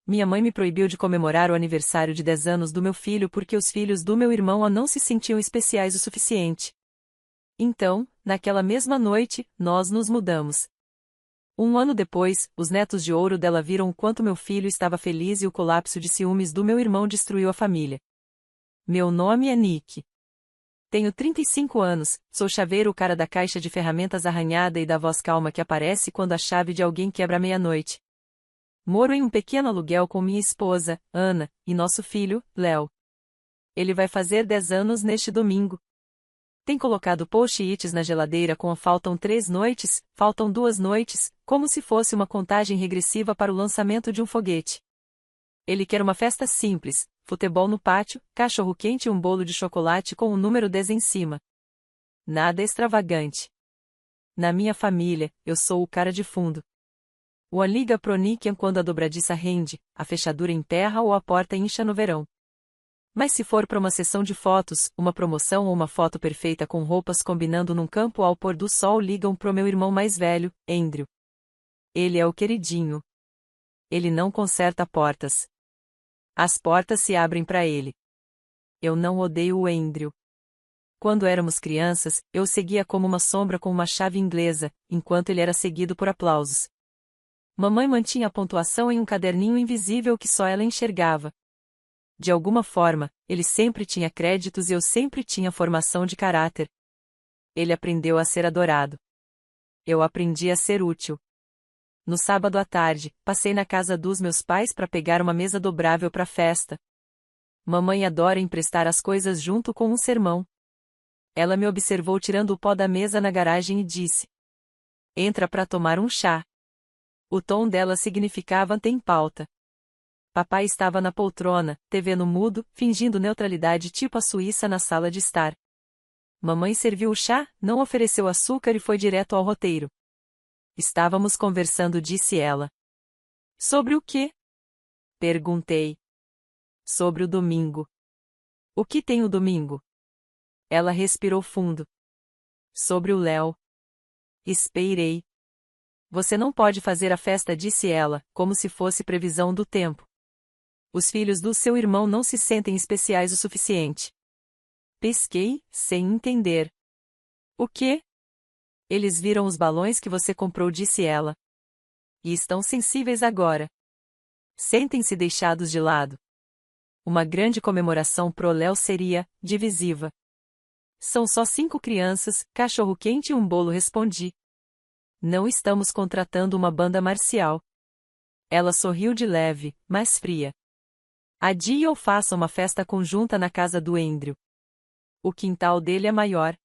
Minha mãe me proibiu de comemorar o aniversário de 10 anos do meu filho porque os filhos do meu irmão não se sentiam especiais o suficiente. Então, naquela mesma noite, nós nos mudamos. Um ano depois, os netos de ouro dela viram o quanto meu filho estava feliz e o colapso de ciúmes do meu irmão destruiu a família. Meu nome é Nick. Tenho 35 anos, sou chaveiro, o cara da caixa de ferramentas arranhada e da voz calma que aparece quando a chave de alguém quebra à meia-noite. Moro em um pequeno aluguel com minha esposa, Ana, e nosso filho, Léo. Ele vai fazer 10 anos neste domingo. Tem colocado post-its na geladeira com faltam 3 noites, faltam 2 noites, como se fosse uma contagem regressiva para o lançamento de um foguete. Ele quer uma festa simples, futebol no pátio, cachorro-quente e um bolo de chocolate com o número 10 em cima. Nada extravagante. Na minha família, eu sou o cara de fundo. O liga pro Nick quando a dobradiça rende, a fechadura emperra ou a porta incha no verão. Mas se for para uma sessão de fotos, uma promoção ou uma foto perfeita com roupas combinando num campo ao pôr do sol, ligam pro meu irmão mais velho, Andrew. Ele é o queridinho. Ele não conserta portas. As portas se abrem para ele. Eu não odeio o Andrew. Quando éramos crianças, eu o seguia como uma sombra com uma chave inglesa, enquanto ele era seguido por aplausos. Mamãe mantinha a pontuação em um caderninho invisível que só ela enxergava. De alguma forma, ele sempre tinha créditos e eu sempre tinha formação de caráter. Ele aprendeu a ser adorado. Eu aprendi a ser útil. No sábado à tarde, passei na casa dos meus pais para pegar uma mesa dobrável para a festa. Mamãe adora emprestar as coisas junto com um sermão. Ela me observou tirando o pó da mesa na garagem e disse: "Entra para tomar um chá." O tom dela significava "tem pauta." Papai estava na poltrona, TV no mudo, fingindo neutralidade tipo a Suíça na sala de estar. Mamãe serviu o chá, não ofereceu açúcar e foi direto ao roteiro. Estávamos conversando, disse ela. Sobre o quê? Perguntei. Sobre o domingo. O que tem o domingo? Ela respirou fundo. Sobre o Léo. Esperei. Você não pode fazer a festa, disse ela, como se fosse previsão do tempo. Os filhos do seu irmão não se sentem especiais o suficiente. Pesquei, sem entender. O quê? Eles viram os balões que você comprou, disse ela. E estão sensíveis agora. Sentem-se deixados de lado. Uma grande comemoração pro Léo seria divisiva. São só 5 crianças, cachorro-quente e um bolo, respondi. Não estamos contratando uma banda marcial. Ela sorriu de leve, mas fria. Adie ou faça uma festa conjunta na casa do Andrew. O quintal dele é maior.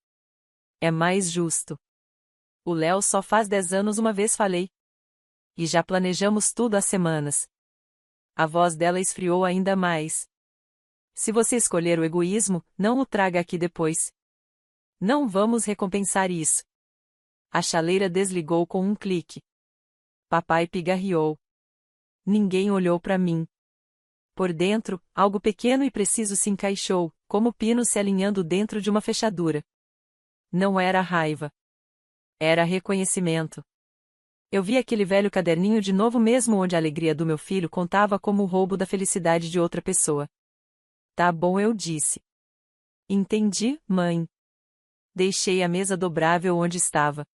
É mais justo. O Léo só faz 10 anos uma vez, falei. E já planejamos tudo há semanas. A voz dela esfriou ainda mais. Se você escolher o egoísmo, não o traga aqui depois. Não vamos recompensar isso. A chaleira desligou com um clique. Papai pigarreou. Ninguém olhou para mim. Por dentro, algo pequeno e preciso se encaixou, como pino se alinhando dentro de uma fechadura. Não era raiva. Era reconhecimento. Eu vi aquele velho caderninho de novo, mesmo onde a alegria do meu filho contava como o roubo da felicidade de outra pessoa. Tá bom, eu disse. Entendi, mãe. Deixei a mesa dobrável onde estava.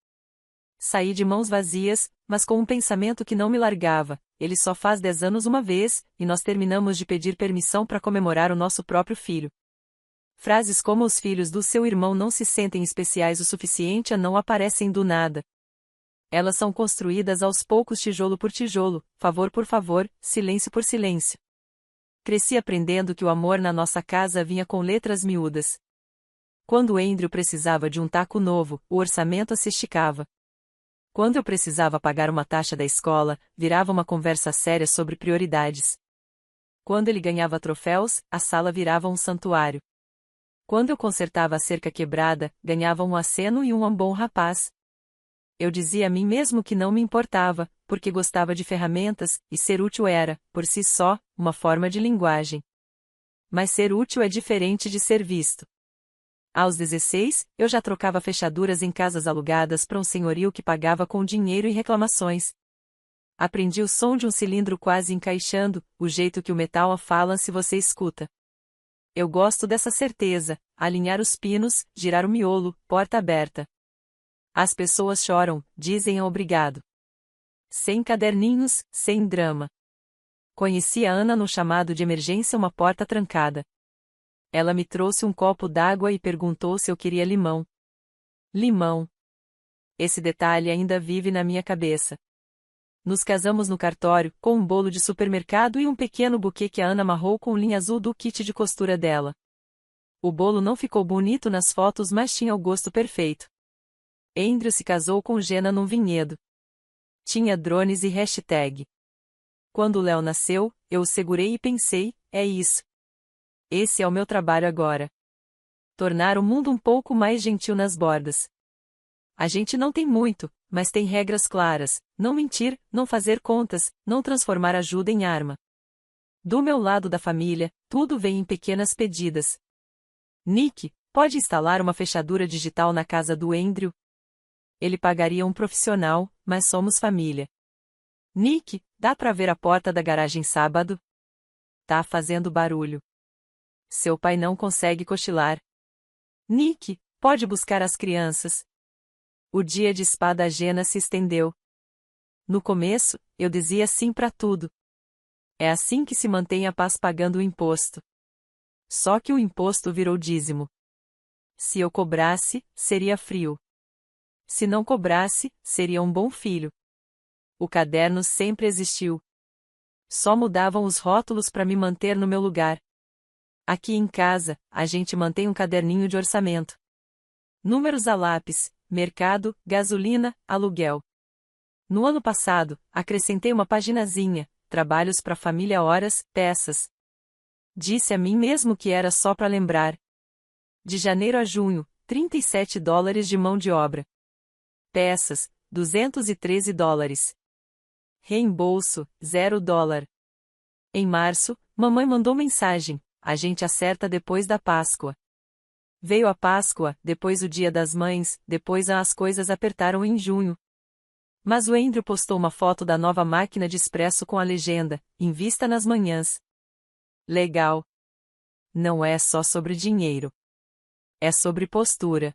Saí de mãos vazias, mas com um pensamento que não me largava. Ele só faz 10 anos uma vez, e nós terminamos de pedir permissão para comemorar o nosso próprio filho. Frases como "os filhos do seu irmão não se sentem especiais o suficiente" não aparecem do nada. Elas são construídas aos poucos, tijolo por tijolo, favor por favor, silêncio por silêncio. Cresci aprendendo que o amor na nossa casa vinha com letras miúdas. Quando Andrew precisava de um taco novo, o orçamento se esticava. Quando eu precisava pagar uma taxa da escola, virava uma conversa séria sobre prioridades. Quando ele ganhava troféus, a sala virava um santuário. Quando eu consertava a cerca quebrada, ganhava um aceno e um bom rapaz. Eu dizia a mim mesmo que não me importava, porque gostava de ferramentas, e ser útil era, por si só, uma forma de linguagem. Mas ser útil é diferente de ser visto. Aos 16, eu já trocava fechaduras em casas alugadas para um senhorio que pagava com dinheiro e reclamações. Aprendi o som de um cilindro quase encaixando, o jeito que o metal fala se você escuta. Eu gosto dessa certeza, alinhar os pinos, girar o miolo, porta aberta. As pessoas choram, dizem obrigado. Sem caderninhos, sem drama. Conheci a Ana no chamado de emergência, uma porta trancada. Ela me trouxe um copo d'água e perguntou se eu queria limão. Limão. Esse detalhe ainda vive na minha cabeça. Nos casamos no cartório, com um bolo de supermercado e um pequeno buquê que a Ana amarrou com linha azul do kit de costura dela. O bolo não ficou bonito nas fotos, mas tinha o gosto perfeito. Andrew se casou com Jenna num vinhedo. Tinha drones e hashtag. Quando Léo nasceu, eu o segurei e pensei, é isso. Esse é o meu trabalho agora. Tornar o mundo um pouco mais gentil nas bordas. A gente não tem muito, mas tem regras claras: não mentir, não fazer contas, não transformar ajuda em arma. Do meu lado da família, tudo vem em pequenas pedidas. Nick, pode instalar uma fechadura digital na casa do Andrew? Ele pagaria um profissional, mas somos família. Nick, dá pra ver a porta da garagem sábado? Tá fazendo barulho. Seu pai não consegue cochilar. Nick, pode buscar as crianças? O dia de espada Jenna se estendeu. No começo, eu dizia sim pra tudo. É assim que se mantém a paz pagando o imposto. Só que o imposto virou dízimo. Se eu cobrasse, seria frio. Se não cobrasse, seria um bom filho. O caderno sempre existiu. Só mudavam os rótulos para me manter no meu lugar. Aqui em casa, a gente mantém um caderninho de orçamento. Números a lápis, mercado, gasolina, aluguel. No ano passado, acrescentei uma paginazinha, trabalhos para família, horas, peças. Disse a mim mesmo que era só para lembrar. De janeiro a junho, $37 de mão de obra. Peças, $213. Reembolso, $0. Em março, mamãe mandou mensagem: a gente acerta depois da Páscoa. Veio a Páscoa, depois o Dia das Mães, depois as coisas apertaram em junho. Mas o Andrew postou uma foto da nova máquina de expresso com a legenda: invista nas manhãs. Legal. Não é só sobre dinheiro. É sobre postura.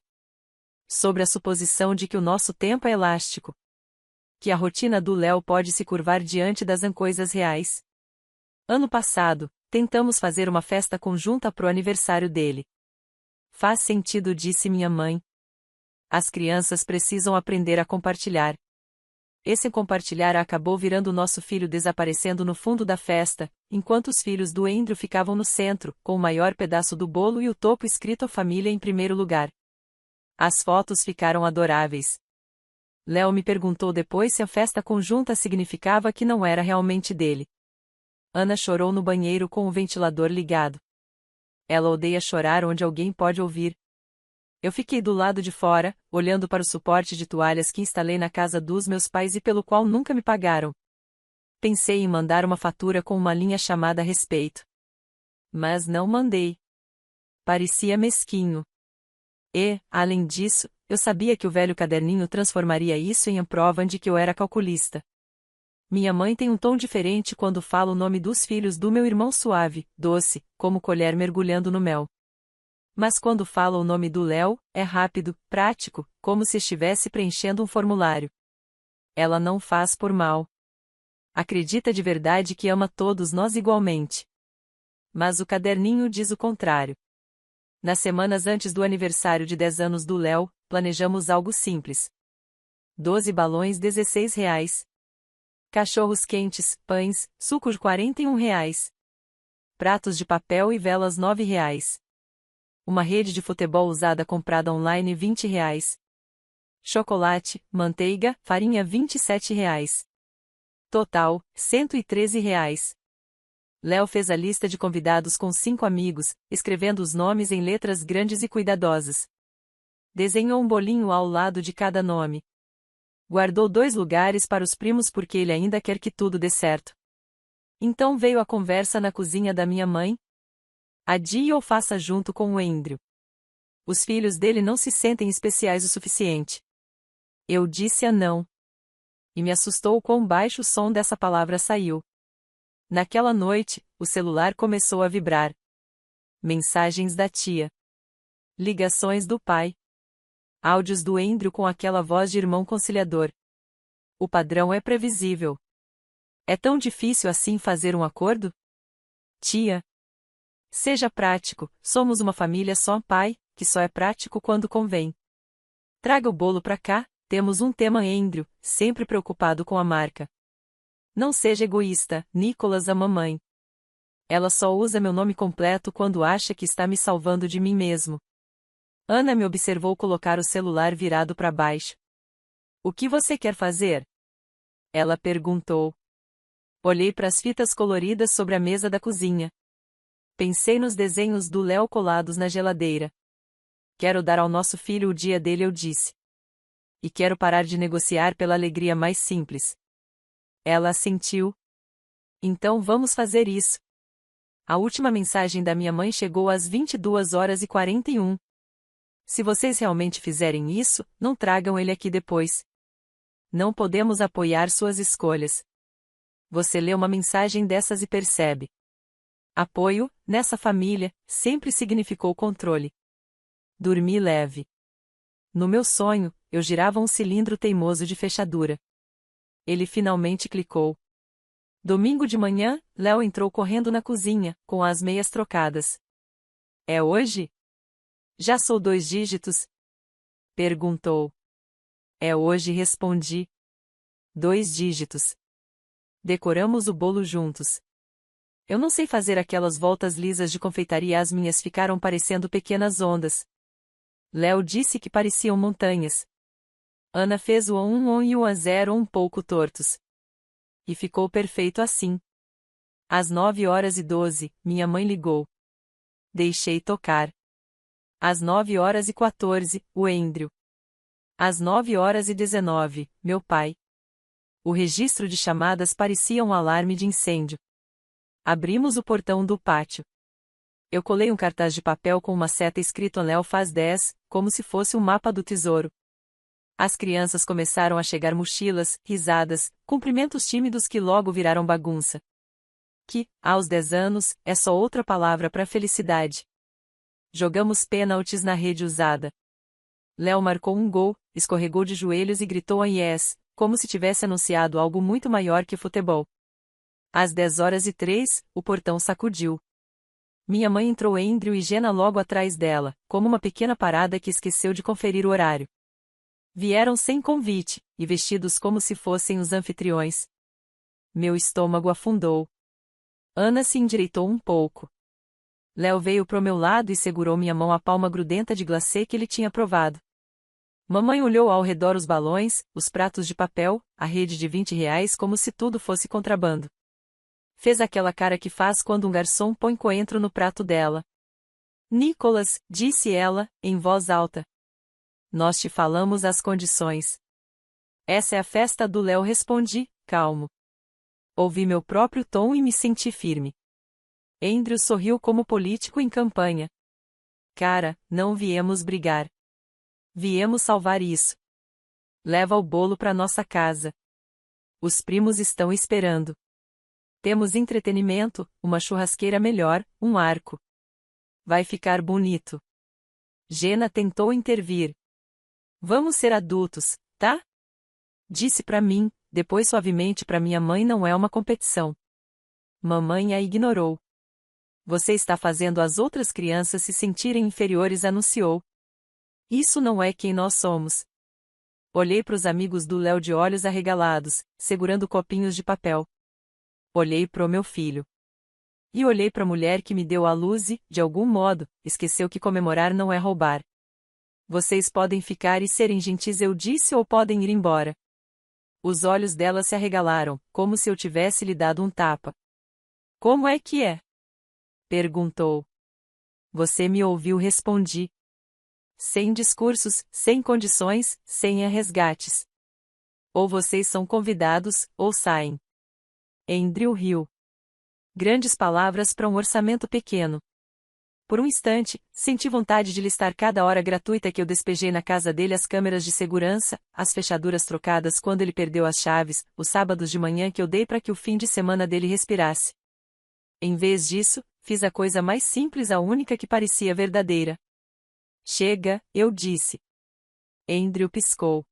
Sobre a suposição de que o nosso tempo é elástico. Que a rotina do Léo pode se curvar diante das coisas reais. Ano passado, tentamos fazer uma festa conjunta pro aniversário dele. Faz sentido, disse minha mãe. As crianças precisam aprender a compartilhar. Esse compartilhar acabou virando nosso filho desaparecendo no fundo da festa, enquanto os filhos do Andrew ficavam no centro, com o maior pedaço do bolo e o topo escrito família em primeiro lugar. As fotos ficaram adoráveis. Léo me perguntou depois se a festa conjunta significava que não era realmente dele. Ana chorou no banheiro com o ventilador ligado. Ela odeia chorar onde alguém pode ouvir. Eu fiquei do lado de fora, olhando para o suporte de toalhas que instalei na casa dos meus pais e pelo qual nunca me pagaram. Pensei em mandar uma fatura com uma linha chamada respeito. Mas não mandei. Parecia mesquinho. E, além disso, eu sabia que o velho caderninho transformaria isso em prova de que eu era calculista. Minha mãe tem um tom diferente quando fala o nome dos filhos do meu irmão, suave, doce, como colher mergulhando no mel. Mas quando fala o nome do Léo, é rápido, prático, como se estivesse preenchendo um formulário. Ela não faz por mal. Acredita de verdade que ama todos nós igualmente. Mas o caderninho diz o contrário. Nas semanas antes do aniversário de 10 anos do Léo, planejamos algo simples. 12 balões, R$16. Cachorros quentes, pães, suco de R$41. Pratos de papel e velas, R$9. Uma rede de futebol usada comprada online, R$20. Chocolate, manteiga, farinha, R$27. Total, R$113. Léo fez a lista de convidados com 5 amigos, escrevendo os nomes em letras grandes e cuidadosas. Desenhou um bolinho ao lado de cada nome. Guardou 2 lugares para os primos porque ele ainda quer que tudo dê certo. Então veio a conversa na cozinha da minha mãe. Adie ou faça junto com o Andrew. Os filhos dele não se sentem especiais o suficiente. Eu disse a não. E me assustou quão baixo o som dessa palavra saiu. Naquela noite, o celular começou a vibrar. Mensagens da tia. Ligações do pai. Áudios do Andrew com aquela voz de irmão conciliador. O padrão é previsível. É tão difícil assim fazer um acordo? Tia. Seja prático, somos uma família só, pai, que só é prático quando convém. Traga o bolo pra cá, temos um tema. Andrew, sempre preocupado com a marca. Não seja egoísta, Nicholas, a mamãe. Ela só usa meu nome completo quando acha que está me salvando de mim mesmo. Ana me observou colocar o celular virado para baixo. O que você quer fazer? Ela perguntou. Olhei para as fitas coloridas sobre a mesa da cozinha. Pensei nos desenhos do Léo colados na geladeira. Quero dar ao nosso filho o dia dele, eu disse. E quero parar de negociar pela alegria mais simples. Ela assentiu. Então vamos fazer isso. A última mensagem da minha mãe chegou às 22h41. Se vocês realmente fizerem isso, não tragam ele aqui depois. Não podemos apoiar suas escolhas. Você lê uma mensagem dessas e percebe. Apoio, nessa família, sempre significou controle. Dormi leve. No meu sonho, eu girava um cilindro teimoso de fechadura. Ele finalmente clicou. Domingo de manhã, Léo entrou correndo na cozinha, com as meias trocadas. É hoje? Já sou 2 dígitos? Perguntou. É hoje, respondi. 2 dígitos. Decoramos o bolo juntos. Eu não sei fazer aquelas voltas lisas de confeitaria, as minhas ficaram parecendo pequenas ondas. Léo disse que pareciam montanhas. Ana fez o 1 e o 0 um pouco tortos. E ficou perfeito assim. Às 9h12, minha mãe ligou. Deixei tocar. Às 9h14, o Andrew. Às 9h19, meu pai. O registro de chamadas parecia um alarme de incêndio. Abrimos o portão do pátio. Eu colei um cartaz de papel com uma seta escrito Léo faz 10, como se fosse um mapa do tesouro. As crianças começaram a chegar, mochilas, risadas, cumprimentos tímidos que logo viraram bagunça. Que, aos 10 anos, é só outra palavra para felicidade. Jogamos pênaltis na rede usada. Léo marcou um gol, escorregou de joelhos e gritou yes, como se tivesse anunciado algo muito maior que futebol. Às 10h03, o portão sacudiu. Minha mãe entrou, Andrew e Jenna logo atrás dela, como uma pequena parada que esqueceu de conferir o horário. Vieram sem convite, e vestidos como se fossem os anfitriões. Meu estômago afundou. Ana se endireitou um pouco. Léo veio pro meu lado e segurou minha mão, a palma grudenta de glacê que ele tinha provado. Mamãe olhou ao redor, os balões, os pratos de papel, a rede de R$ 20 como se tudo fosse contrabando. Fez aquela cara que faz quando um garçom põe coentro no prato dela. Nicholas, disse ela, em voz alta. Nós te falamos as condições. Essa é a festa do Léo, respondi, calmo. Ouvi meu próprio tom e me senti firme. Andrew sorriu como político em campanha. Cara, não viemos brigar. Viemos salvar isso. Leva o bolo para nossa casa. Os primos estão esperando. Temos entretenimento, uma churrasqueira melhor, um arco. Vai ficar bonito. Jenna tentou intervir. Vamos ser adultos, tá? Disse para mim, depois suavemente para minha mãe, não é uma competição. Mamãe a ignorou. Você está fazendo as outras crianças se sentirem inferiores, anunciou. Isso não é quem nós somos. Olhei para os amigos do Léo de olhos arregalados, segurando copinhos de papel. Olhei para o meu filho. E olhei para a mulher que me deu a luz e, de algum modo, esqueceu que comemorar não é roubar. Vocês podem ficar e serem gentis, eu disse, ou podem ir embora. Os olhos dela se arregalaram, como se eu tivesse lhe dado um tapa. Como é que é? Perguntou. Você me ouviu, respondi. Sem discursos, sem condições, sem resgates. Ou vocês são convidados, ou saem. Andrew riu. Grandes palavras para um orçamento pequeno. Por um instante, senti vontade de listar cada hora gratuita que eu despejei na casa dele, as câmeras de segurança, as fechaduras trocadas quando ele perdeu as chaves, os sábados de manhã que eu dei para que o fim de semana dele respirasse. Em vez disso, fiz a coisa mais simples, a única que parecia verdadeira. Chega, eu disse. Andrew piscou.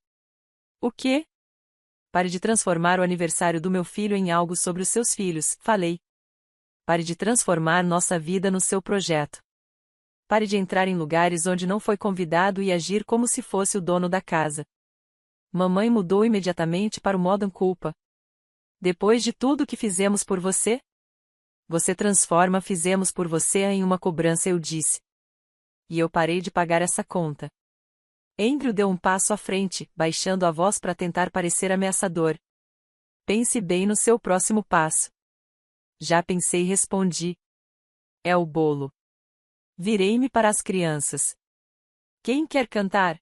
O quê? Pare de transformar o aniversário do meu filho em algo sobre os seus filhos, falei. Pare de transformar nossa vida no seu projeto. Pare de entrar em lugares onde não foi convidado e agir como se fosse o dono da casa. Mamãe mudou imediatamente para o modo culpa. Depois de tudo que fizemos por você? Você transforma fizemos por você em uma cobrança, eu disse. E eu parei de pagar essa conta. Andrew deu um passo à frente, baixando a voz para tentar parecer ameaçador. Pense bem no seu próximo passo. Já pensei, respondi. É o bolo. Virei-me para as crianças. Quem quer cantar?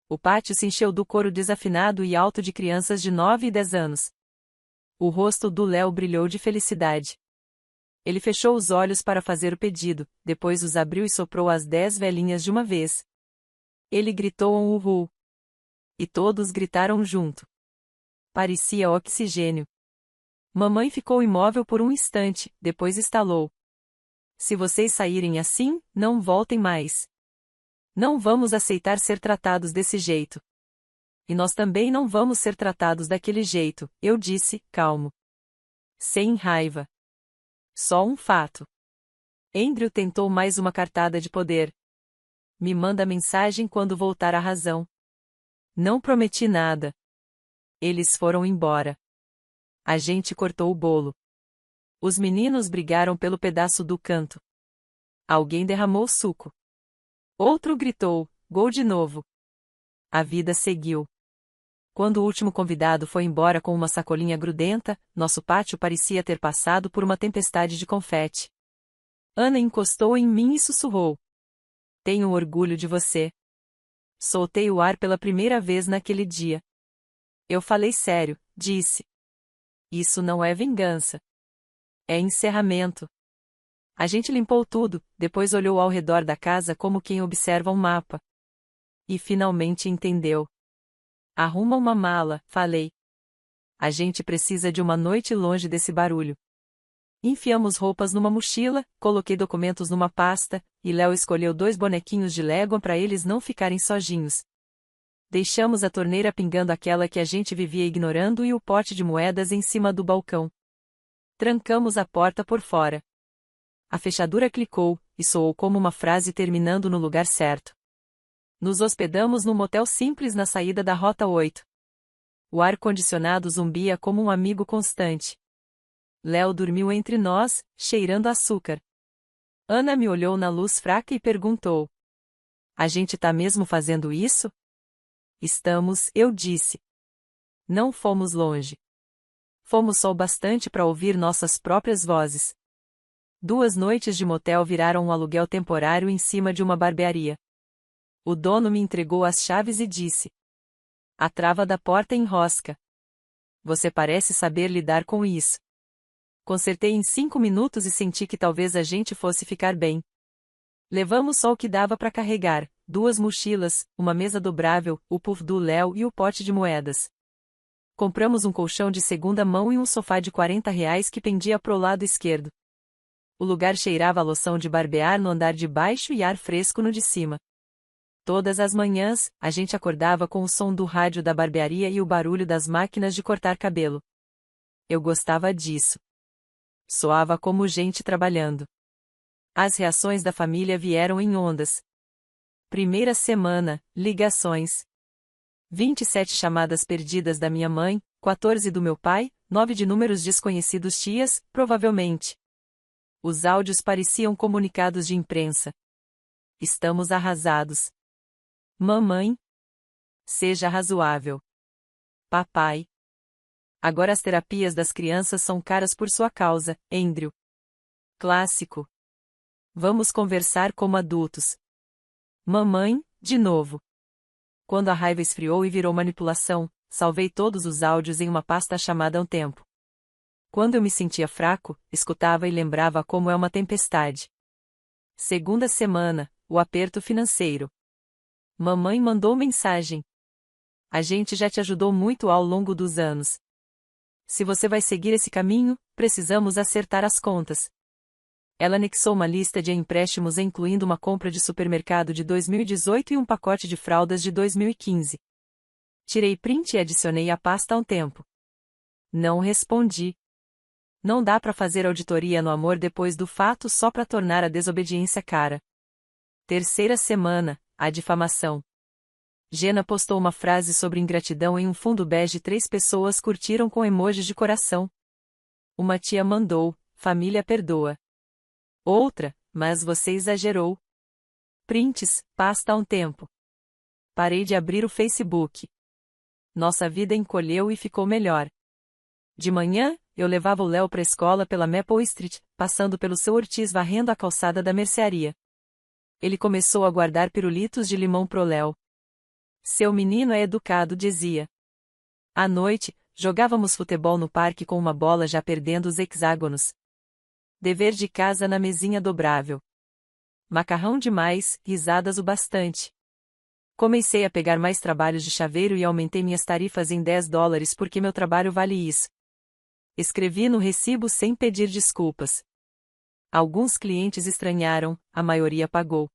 O pátio se encheu do coro desafinado e alto de crianças de 9 e 10 anos. O rosto do Léo brilhou de felicidade. Ele fechou os olhos para fazer o pedido, depois os abriu e soprou as 10 velhinhas de uma vez. Ele gritou um uhul. E todos gritaram junto. Parecia oxigênio. Mamãe ficou imóvel por um instante, depois estalou. Se vocês saírem assim, não voltem mais. Não vamos aceitar ser tratados desse jeito. E nós também não vamos ser tratados daquele jeito, eu disse, calmo. Sem raiva. Só um fato. Andrew tentou mais uma cartada de poder. Me manda mensagem quando voltar à razão. Não prometi nada. Eles foram embora. A gente cortou o bolo. Os meninos brigaram pelo pedaço do canto. Alguém derramou suco. Outro gritou, gol de novo. A vida seguiu. Quando o último convidado foi embora com uma sacolinha grudenta, nosso pátio parecia ter passado por uma tempestade de confete. Ana encostou em mim e sussurrou. Tenho orgulho de você. Soltei o ar pela primeira vez naquele dia. Eu falei sério, disse. Isso não é vingança. É encerramento. A gente limpou tudo, depois olhou ao redor da casa como quem observa um mapa. E finalmente entendeu. Arruma uma mala, falei. A gente precisa de uma noite longe desse barulho. Enfiamos roupas numa mochila, coloquei documentos numa pasta, e Léo escolheu 2 bonequinhos de Lego para eles não ficarem sozinhos. Deixamos a torneira pingando, aquela que a gente vivia ignorando, e o pote de moedas em cima do balcão. Trancamos a porta por fora. A fechadura clicou, e soou como uma frase terminando no lugar certo. Nos hospedamos num motel simples na saída da Rota 8. O ar-condicionado zumbia como um amigo constante. Léo dormiu entre nós, cheirando açúcar. Ana me olhou na luz fraca e perguntou. A gente tá mesmo fazendo isso? Estamos, eu disse. Não fomos longe. Fomos só o bastante para ouvir nossas próprias vozes. 2 noites de motel viraram um aluguel temporário em cima de uma barbearia. O dono me entregou as chaves e disse. A trava da porta enrosca. Você parece saber lidar com isso. Consertei em 5 minutos e senti que talvez a gente fosse ficar bem. Levamos só o que dava para carregar, 2 mochilas, uma mesa dobrável, o puff do Léo e o pote de moedas. Compramos um colchão de segunda mão e um sofá de R$ 40 que pendia pro lado esquerdo. O lugar cheirava a loção de barbear no andar de baixo e ar fresco no de cima. Todas as manhãs, a gente acordava com o som do rádio da barbearia e o barulho das máquinas de cortar cabelo. Eu gostava disso. Soava como gente trabalhando. As reações da família vieram em ondas. Primeira semana, ligações. 27 chamadas perdidas da minha mãe, 14 do meu pai, 9 de números desconhecidos, tias, provavelmente. Os áudios pareciam comunicados de imprensa. Estamos arrasados. Mamãe? Seja razoável. Papai? Agora as terapias das crianças são caras por sua causa, Andrew. Clássico. Vamos conversar como adultos. Mamãe, de novo. Quando a raiva esfriou e virou manipulação, salvei todos os áudios em uma pasta chamada Um Tempo. Quando eu me sentia fraco, escutava e lembrava como é uma tempestade. Segunda semana, o aperto financeiro. Mamãe mandou mensagem. A gente já te ajudou muito ao longo dos anos. Se você vai seguir esse caminho, precisamos acertar as contas. Ela anexou uma lista de empréstimos incluindo uma compra de supermercado de 2018 e um pacote de fraldas de 2015. Tirei print e adicionei a pasta a um tempo. Não respondi. Não dá para fazer auditoria no amor depois do fato só para tornar a desobediência cara. Terceira semana, a difamação. Jenna postou uma frase sobre ingratidão em um fundo bege e 3 pessoas curtiram com emojis de coração. Uma tia mandou, família perdoa. Outra, mas você exagerou. Prints, pasta há um tempo. Parei de abrir o Facebook. Nossa vida encolheu e ficou melhor. De manhã, eu levava o Léo para a escola pela Maple Street, passando pelo seu Ortiz varrendo a calçada da mercearia. Ele começou a guardar pirulitos de limão pro Léo. Seu menino é educado, dizia. À noite, jogávamos futebol no parque com uma bola já perdendo os hexágonos. Dever de casa na mesinha dobrável. Macarrão demais, risadas o bastante. Comecei a pegar mais trabalhos de chaveiro e aumentei minhas tarifas em $10 porque meu trabalho vale isso. Escrevi no recibo sem pedir desculpas. Alguns clientes estranharam, a maioria pagou.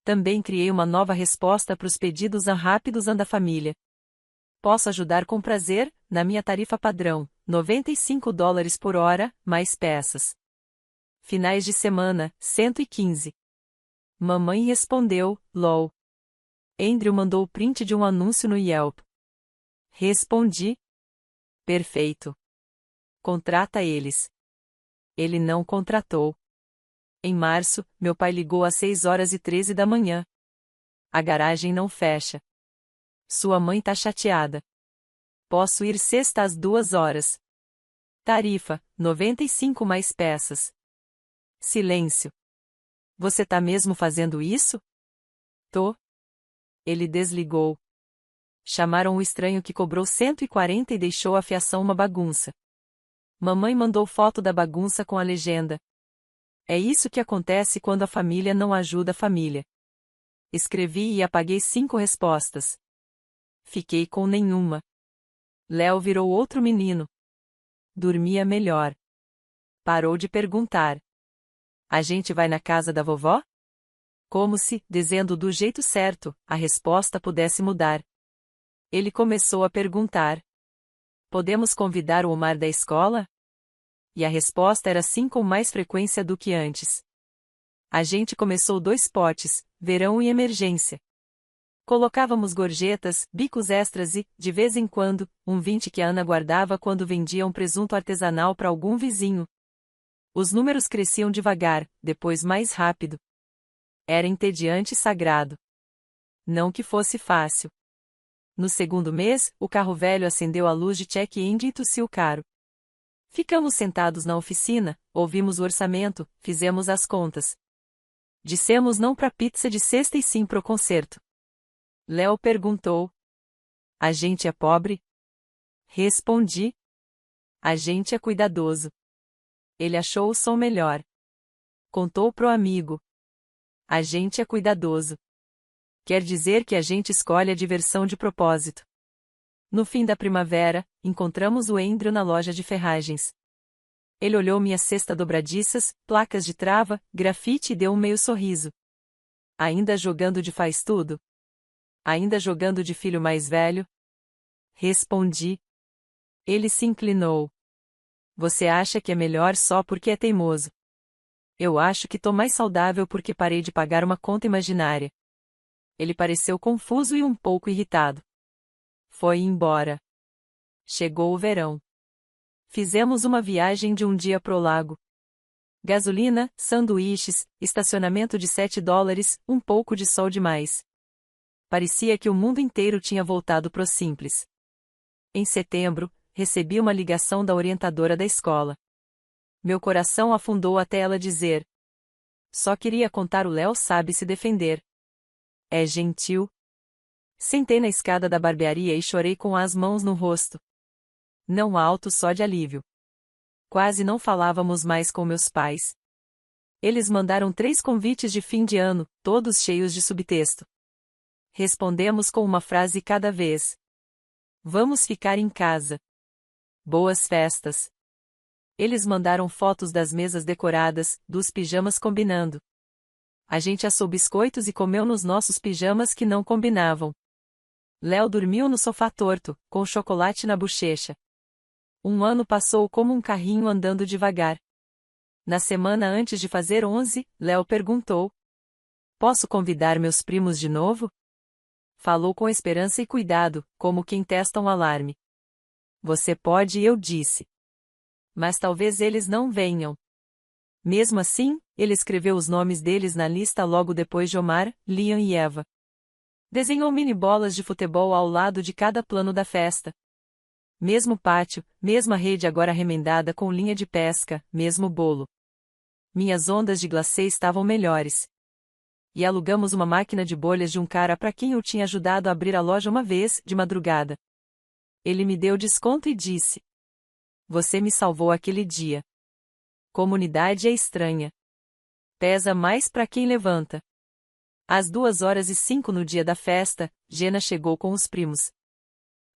Também criei uma nova resposta para os pedidos rápidos da família. Posso ajudar com prazer, na minha tarifa padrão, $95 por hora, mais peças. Finais de semana, 115. Mamãe respondeu, LOL. Andrew mandou o print de um anúncio no Yelp. Respondi. Perfeito. Contrata eles. Ele não contratou. Em março, meu pai ligou às 6h13 da manhã. A garagem não fecha. Sua mãe tá chateada. Posso ir sexta às 2h. Tarifa, 95 mais peças. Silêncio. Você tá mesmo fazendo isso? Tô. Ele desligou. Chamaram o estranho que cobrou 140 e deixou a fiação uma bagunça. Mamãe mandou foto da bagunça com a legenda. É isso que acontece quando a família não ajuda a família. Escrevi e apaguei 5 respostas. Fiquei com nenhuma. Léo virou outro menino. Dormia melhor. Parou de perguntar. A gente vai na casa da vovó? Como se, dizendo do jeito certo, a resposta pudesse mudar. Ele começou a perguntar. Podemos convidar o Omar da escola? E a resposta era sim com mais frequência do que antes. A gente começou 2 potes, verão e emergência. Colocávamos gorjetas, bicos extras e, de vez em quando, um 20 que a Ana guardava quando vendia um presunto artesanal para algum vizinho. Os números cresciam devagar, depois mais rápido. Era entediante e sagrado. Não que fosse fácil. No segundo mês, o carro velho acendeu a luz de check-engine e tossiu caro. Ficamos sentados na oficina, ouvimos o orçamento, fizemos as contas. Dissemos não pra pizza de sexta e sim pro concerto. Léo perguntou. A gente é pobre? Respondi. A gente é cuidadoso. Ele achou o som melhor. Contou pro amigo. A gente é cuidadoso. Quer dizer que a gente escolhe a diversão de propósito. No fim da primavera, encontramos o Andrew na loja de ferragens. Ele olhou minha cesta dobradiças, placas de trava, grafite e deu um meio sorriso. Ainda jogando de faz tudo? Ainda jogando de filho mais velho? Respondi. Ele se inclinou. Você acha que é melhor só porque é teimoso? Eu acho que tô mais saudável porque parei de pagar uma conta imaginária. Ele pareceu confuso e um pouco irritado. Foi embora. Chegou o verão. Fizemos uma viagem de um dia pro lago. Gasolina, sanduíches, estacionamento de $7, um pouco de sol demais. Parecia que o mundo inteiro tinha voltado pro simples. Em setembro, recebi uma ligação da orientadora da escola. Meu coração afundou até ela dizer. Só queria contar o Léo sabe se defender. É gentil. Sentei na escada da barbearia e chorei com as mãos no rosto. Não alto só de alívio. Quase não falávamos mais com meus pais. Eles mandaram 3 convites de fim de ano, todos cheios de subtexto. Respondemos com uma frase cada vez. Vamos ficar em casa. Boas festas. Eles mandaram fotos das mesas decoradas, dos pijamas combinando. A gente assou biscoitos e comeu nos nossos pijamas que não combinavam. Léo dormiu no sofá torto, com chocolate na bochecha. Um ano passou como um carrinho andando devagar. Na semana antes de fazer 11, Léo perguntou: posso convidar meus primos de novo? Falou com esperança e cuidado, como quem testa um alarme. Você pode, eu disse. Mas talvez eles não venham. Mesmo assim, ele escreveu os nomes deles na lista logo depois de Omar, Liam e Eva. Desenhou mini bolas de futebol ao lado de cada plano da festa. Mesmo pátio, mesma rede agora remendada com linha de pesca, mesmo bolo. Minhas ondas de glacê estavam melhores. E alugamos uma máquina de bolhas de um cara para quem eu tinha ajudado a abrir a loja uma vez, de madrugada. Ele me deu desconto e disse: você me salvou aquele dia. Comunidade é estranha. Pesa mais para quem levanta. Às 2h05 no dia da festa, Jenna chegou com os primos.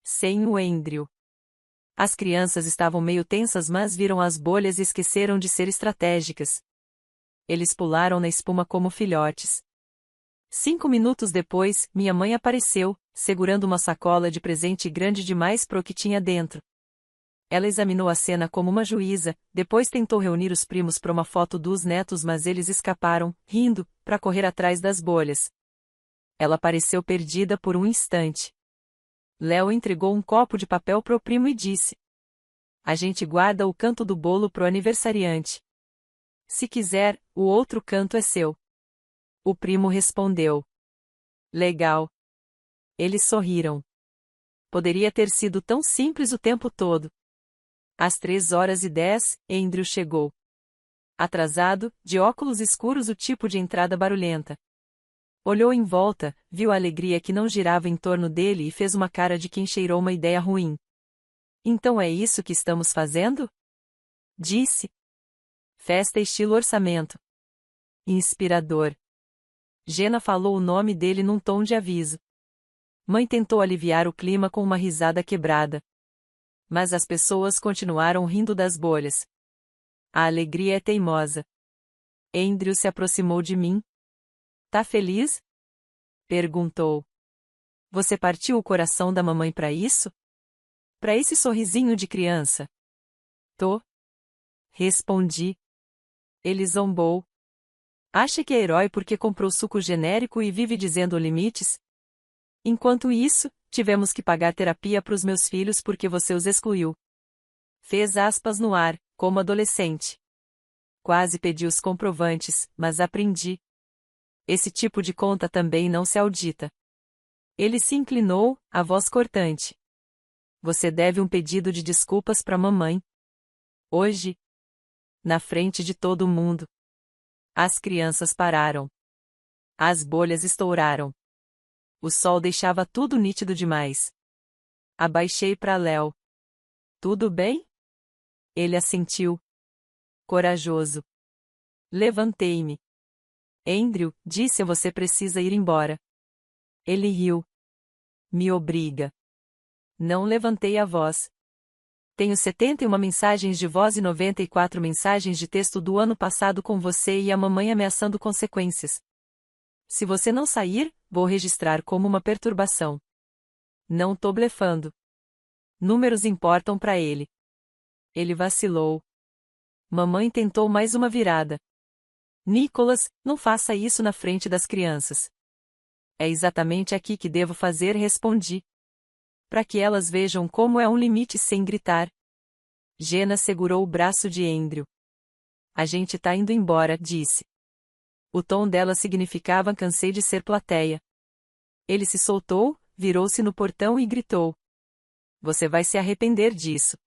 Sem o Andrew. As crianças estavam meio tensas, mas viram as bolhas e esqueceram de ser estratégicas. Eles pularam na espuma como filhotes. 5 minutos depois, minha mãe apareceu, segurando uma sacola de presente grande demais pro que tinha dentro. Ela examinou a cena como uma juíza, depois tentou reunir os primos para uma foto dos netos, mas eles escaparam, rindo, para correr atrás das bolhas. Ela pareceu perdida por um instante. Léo entregou um copo de papel pro primo e disse: a gente guarda o canto do bolo pro aniversariante. Se quiser, o outro canto é seu. O primo respondeu: legal. Eles sorriram. Poderia ter sido tão simples o tempo todo. Às 3h10, Andrew chegou. Atrasado, de óculos escuros, o tipo de entrada barulhenta. Olhou em volta, viu a alegria que não girava em torno dele e fez uma cara de quem cheirou uma ideia ruim. Então é isso que estamos fazendo? Disse. Festa estilo orçamento. Inspirador. Jenna falou o nome dele num tom de aviso. Mãe tentou aliviar o clima com uma risada quebrada. Mas as pessoas continuaram rindo das bolhas. A alegria é teimosa. Andrew se aproximou de mim. Tá feliz? Perguntou. Você partiu o coração da mamãe para isso? Para esse sorrisinho de criança? Tô. Respondi. Ele zombou. Acha que é herói porque comprou suco genérico e vive dizendo limites? Enquanto isso, tivemos que pagar terapia para os meus filhos porque você os excluiu. Fez aspas no ar, como adolescente. Quase pedi os comprovantes, mas aprendi. Esse tipo de conta também não se audita. Ele se inclinou, a voz cortante. Você deve um pedido de desculpas para mamãe. Hoje. Na frente de todo mundo. As crianças pararam. As bolhas estouraram. O sol deixava tudo nítido demais. Abaixei para Léo. Tudo bem? Ele assentiu. Corajoso. Levantei-me. Andrew, disse, você precisa ir embora. Ele riu. Me obriga. Não levantei a voz. Tenho 71 mensagens de voz e 94 mensagens de texto do ano passado com você e a mamãe ameaçando consequências. Se você não sair, vou registrar como uma perturbação. Não tô blefando. Números importam para ele. Ele vacilou. Mamãe tentou mais uma virada. Nicholas, não faça isso na frente das crianças. É exatamente aqui que devo fazer, respondi. Para que elas vejam como é um limite sem gritar. Jenna segurou o braço de Andrew. A gente tá indo embora, disse. O tom dela significava cansei de ser plateia. Ele se soltou, virou-se no portão e gritou. Você vai se arrepender disso.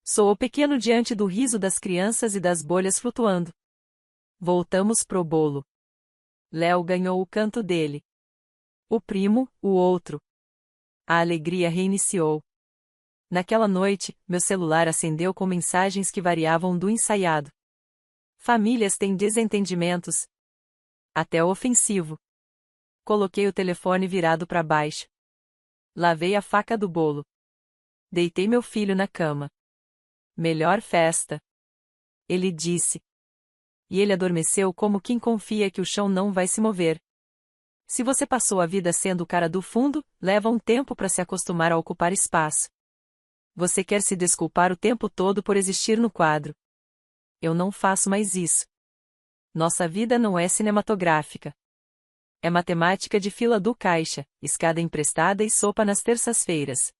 Soou pequeno diante do riso das crianças e das bolhas flutuando. Voltamos pro bolo. Léo ganhou o canto dele. O primo, o outro. A alegria reiniciou. Naquela noite, meu celular acendeu com mensagens que variavam do ensaiado. Famílias têm desentendimentos, até ofensivo. Coloquei o telefone virado para baixo. Lavei a faca do bolo. Deitei meu filho na cama. Melhor festa. Ele disse. E ele adormeceu como quem confia que o chão não vai se mover. Se você passou a vida sendo o cara do fundo, leva um tempo para se acostumar a ocupar espaço. Você quer se desculpar o tempo todo por existir no quadro. Eu não faço mais isso. Nossa vida não é cinematográfica. É matemática de fila do caixa, escada emprestada e sopa nas terças-feiras.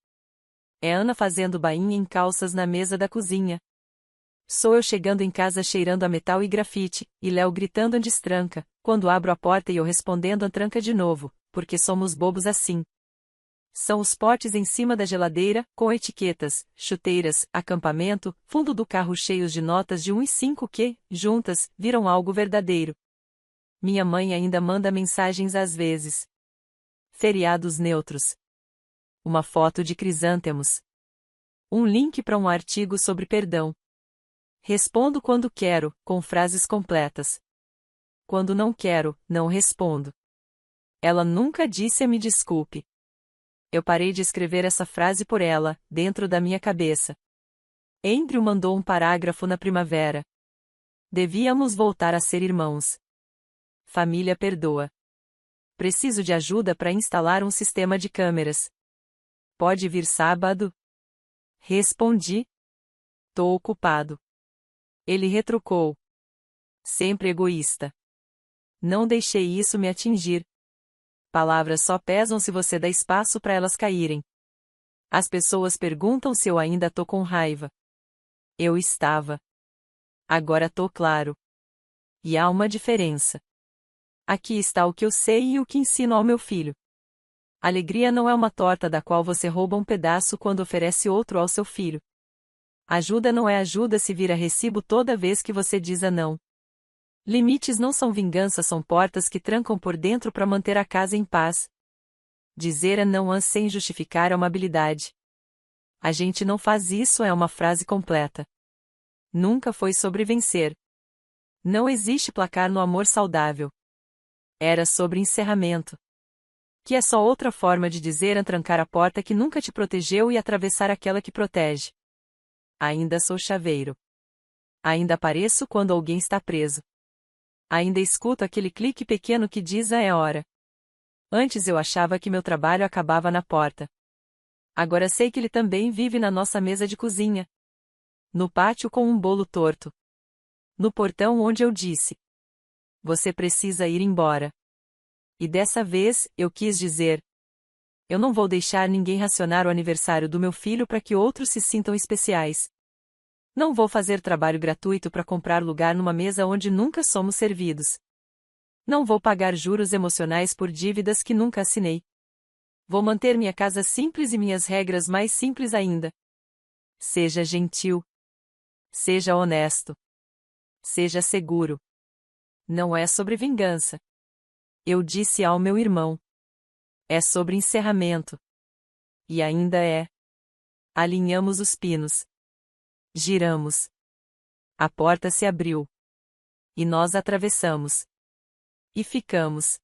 É Ana fazendo bainha em calças na mesa da cozinha. Sou eu chegando em casa cheirando a metal e grafite, e Léo gritando "Andestranca", quando abro a porta e eu respondendo "Antranca" de novo, porque somos bobos assim. São os potes em cima da geladeira, com etiquetas, chuteiras, acampamento, fundo do carro cheios de notas de 1 e 5 que, juntas, viram algo verdadeiro. Minha mãe ainda manda mensagens às vezes. Feriados neutros. Uma foto de crisântemos. Um link para um artigo sobre perdão. Respondo quando quero, com frases completas. Quando não quero, não respondo. Ela nunca disse "me desculpe". Eu parei de escrever essa frase por ela, dentro da minha cabeça. Andrew mandou um parágrafo na primavera. Devíamos voltar a ser irmãos. Família perdoa. Preciso de ajuda para instalar um sistema de câmeras. Pode vir sábado? Respondi. Tô ocupado. Ele retrucou. Sempre egoísta. Não deixei isso me atingir. Palavras só pesam se você dá espaço para elas caírem. As pessoas perguntam se eu ainda tô com raiva. Eu estava. Agora tô claro. E há uma diferença. Aqui está o que eu sei e o que ensino ao meu filho. Alegria não é uma torta da qual você rouba um pedaço quando oferece outro ao seu filho. Ajuda não é ajuda se vira recibo toda vez que você diz a não. Limites não são vingança, são portas que trancam por dentro para manter a casa em paz. Dizer a não sem justificar é uma habilidade. A gente não faz isso é uma frase completa. Nunca foi sobre vencer. Não existe placar no amor saudável. Era sobre encerramento. Que é só outra forma de dizer trancar a porta que nunca te protegeu e atravessar aquela que protege. Ainda sou chaveiro. Ainda apareço quando alguém está preso. Ainda escuto aquele clique pequeno que diz "é hora". Antes eu achava que meu trabalho acabava na porta. Agora sei que ele também vive na nossa mesa de cozinha. No pátio com um bolo torto. No portão onde eu disse: você precisa ir embora. E dessa vez, eu quis dizer: eu não vou deixar ninguém racionar o aniversário do meu filho para que outros se sintam especiais. Não vou fazer trabalho gratuito para comprar lugar numa mesa onde nunca somos servidos. Não vou pagar juros emocionais por dívidas que nunca assinei. Vou manter minha casa simples e minhas regras mais simples ainda. Seja gentil. Seja honesto. Seja seguro. Não é sobre vingança. Eu disse ao meu irmão. É sobre encerramento. E ainda é. Alinhamos os pinos. Giramos. A porta se abriu. E nós atravessamos. E ficamos.